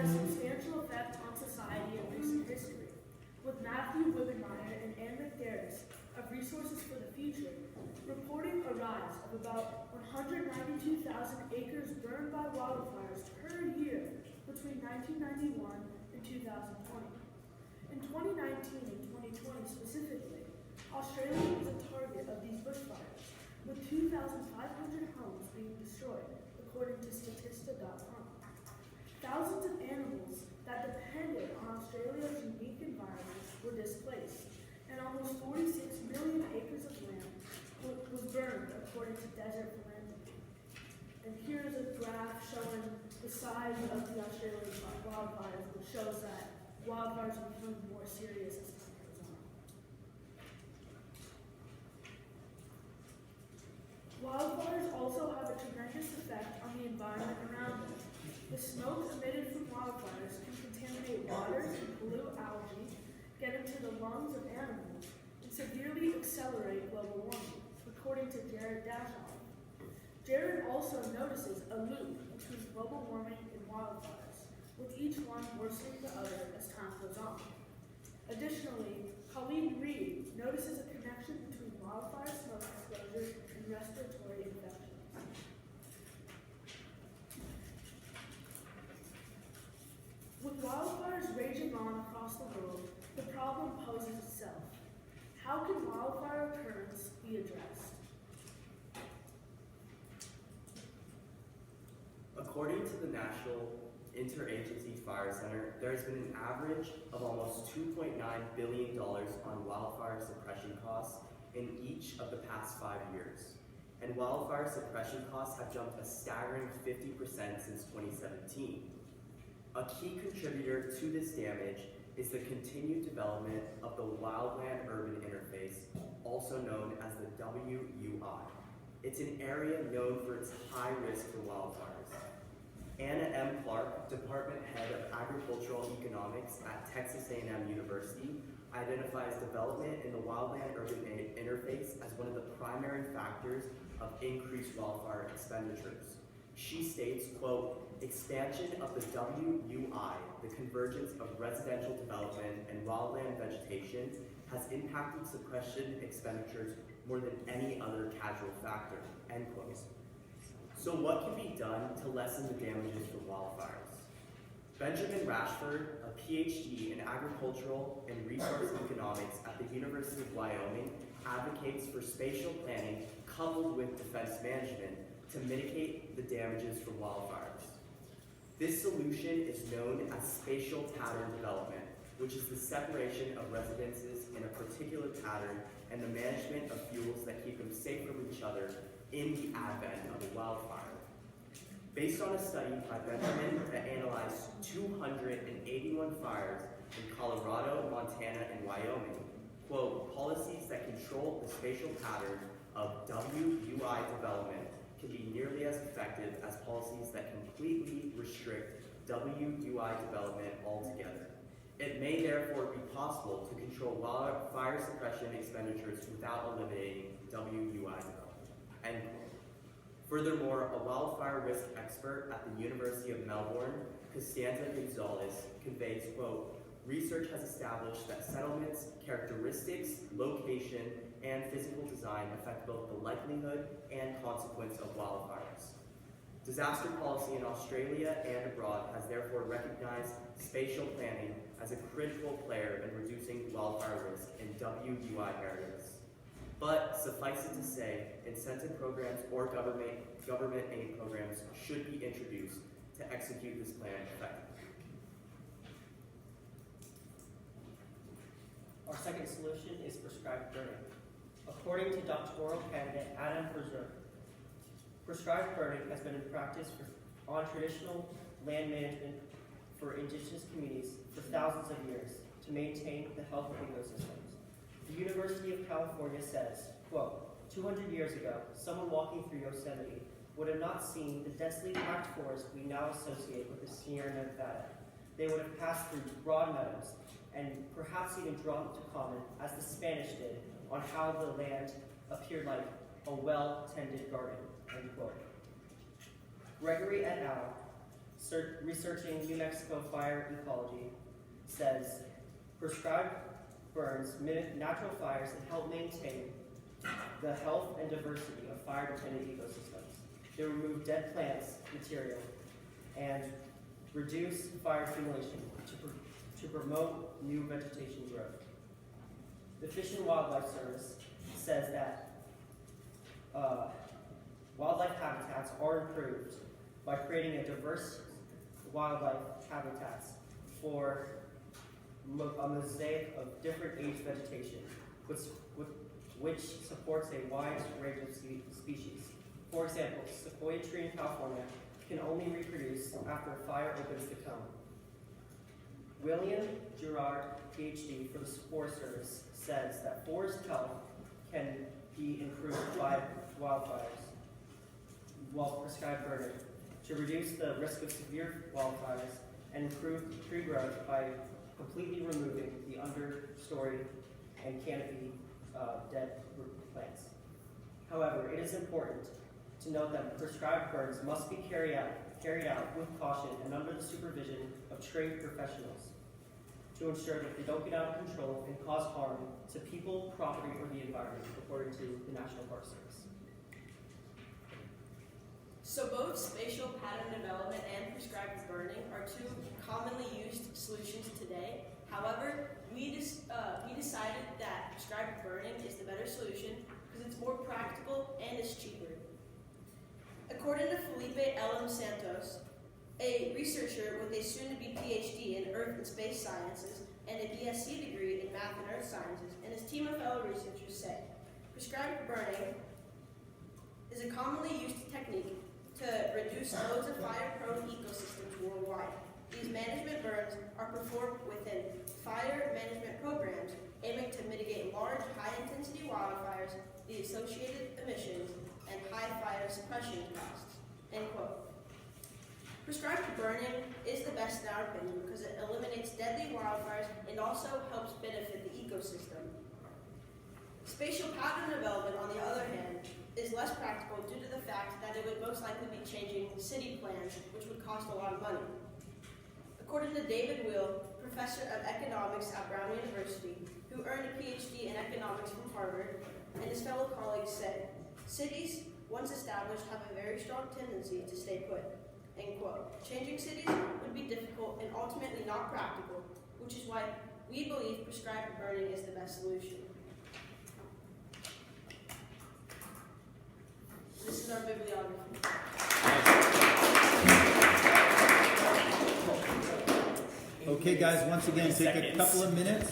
had a substantial effect on society in recent history, with Matthew Wibbenmeyer and Ann McDarris of Resources for the Future reporting a rise of about 192,000 acres burned by wildfires per year between 1991 and 2020. In 2019 and 2020 specifically, Australia was a target of these bushfires, with 2,500 homes being destroyed, according to Statista.com. Thousands of animals that depended on Australia's unique environment were displaced, and almost 46 million acres of land was burned, according to Desert Philanthropy. And here's a graph showing the size of the Australian wildfires, which shows that wildfires are becoming more serious as time goes on. Wildfires also have a tremendous effect on the environment around them. The smoke emitted from wildfires can contaminate waters and pollute algae, get into the lungs of animals, and severely accelerate global warming, according to Jared Dashoff. Jared also notices a loop between global warming and wildfires, with each one worsening the other as time goes on. Additionally, Colleen Reed notices a connection between wildfire smoke exposure and respiratory infections. With wildfires raging on across the world, the problem poses itself. How can wildfire occurrence be addressed? According to the National Interagency Fire Center, there has been an average of almost $2.9 billion on wildfire suppression costs in each of the past 5 years. And wildfire suppression costs have jumped a staggering 50% since 2017. A key contributor to this damage is the continued development of the wildland-urban interface, also known as the WUI. It's an area known for its high risk for wildfires. Anna M. Clark, Department Head of Agricultural Economics at Texas A&M University, identifies development in the wildland-urban interface as one of the primary factors of increased wildfire expenditures. She states, quote, expansion of the WUI, the convergence of residential development and wildland vegetation, has impacted suppression expenditures more than any other causal factor, end quote. So what can be done to lessen the damages from wildfires? Benjamin Rashford, a PhD in agricultural and resource economics at the University of Wyoming, advocates for spatial planning coupled with defense management to mitigate the damages from wildfires. This solution is known as spatial pattern development, which is the separation of residences in a particular pattern and the management of fuels that keep them safe from each other in the advent of a wildfire. Based on a study by Benjamin that analyzed 281 fires in Colorado, Montana, and Wyoming, quote, policies that control the spatial pattern of WUI development can be nearly as effective as policies that completely restrict WUI development altogether. It may therefore be possible to control wildfire suppression expenditures without eliminating WUI development, end quote. Furthermore, a wildfire risk expert at the University of Melbourne, Costanza Gonzalez, conveys, quote, research has established that settlements, characteristics, location, and physical design affect both the likelihood and consequence of wildfires. Disaster policy in Australia and abroad has therefore recognized spatial planning as a critical player in reducing wildfire risk in WUI areas. But suffice it to say, incentive programs or government aid programs should be introduced to execute this plan effectively. Our second solution is prescribed burning. According to doctoral candidate Adam Berger, prescribed burning has been in practice on traditional land management for indigenous communities for thousands of years to maintain the health of ecosystems. The University of California says, quote, 200 years ago, someone walking through Yosemite would have not seen the densely packed forest we now associate with the Sierra Nevada. They would have passed through broad meadows and perhaps even drawn to comment, as the Spanish did, on how the land appeared like a well-tended garden, end quote. Gregory et al. researching New Mexico fire ecology, says prescribed burns mimic natural fires and help maintain the health and diversity of fire-dependent ecosystems. They remove dead plants material and reduce fire accumulation to promote new vegetation growth. The Fish and Wildlife Service says that wildlife habitats are improved by creating a diverse wildlife habitats for a mosaic of different age vegetation, which supports a wide range of species. For example, sequoia tree in California can only reproduce after a fire opens the cone. William Gerard, PhD for the Forest Service, says that forest health can be improved by wildfires while prescribed burning to reduce the risk of severe wildfires and improve tree growth by completely removing the understory and canopy dead plants. However, it is important to note that prescribed burns must be carried out with caution and under the supervision of trained professionals to ensure that they don't get out of control and cause harm to people, property, or the environment, according to the National Park Service. So both spatial pattern development and prescribed burning are two commonly used solutions today. However, we decided that prescribed burning is the better solution because it's more practical and it's cheaper. According to Felipe L. Santos, a researcher with a soon-to-be PhD in Earth and Space Sciences and a BSc degree in Math and Earth Sciences, and his team of fellow researchers say, prescribed burning is a commonly used technique to reduce loads of fire-prone ecosystems worldwide. These management burns are performed within fire management programs aiming to mitigate large, high-intensity wildfires, the associated emissions, and high fire suppression costs. End quote. Prescribed burning is the best in our opinion because it eliminates deadly wildfires and also helps benefit the ecosystem. Spatial pattern development, on the other hand, is less practical due to the fact that it would most likely be changing city plans, which would cost a lot of money. According to David Will, professor of economics at Brown University, who earned a PhD in economics from Harvard, and his fellow colleagues said, cities, once established, have a very strong tendency to stay put. End quote. Changing cities would be difficult and ultimately not practical, which is why we believe prescribed burning is the best solution. This is our bibliography. Okay, guys, once again, take a couple of minutes.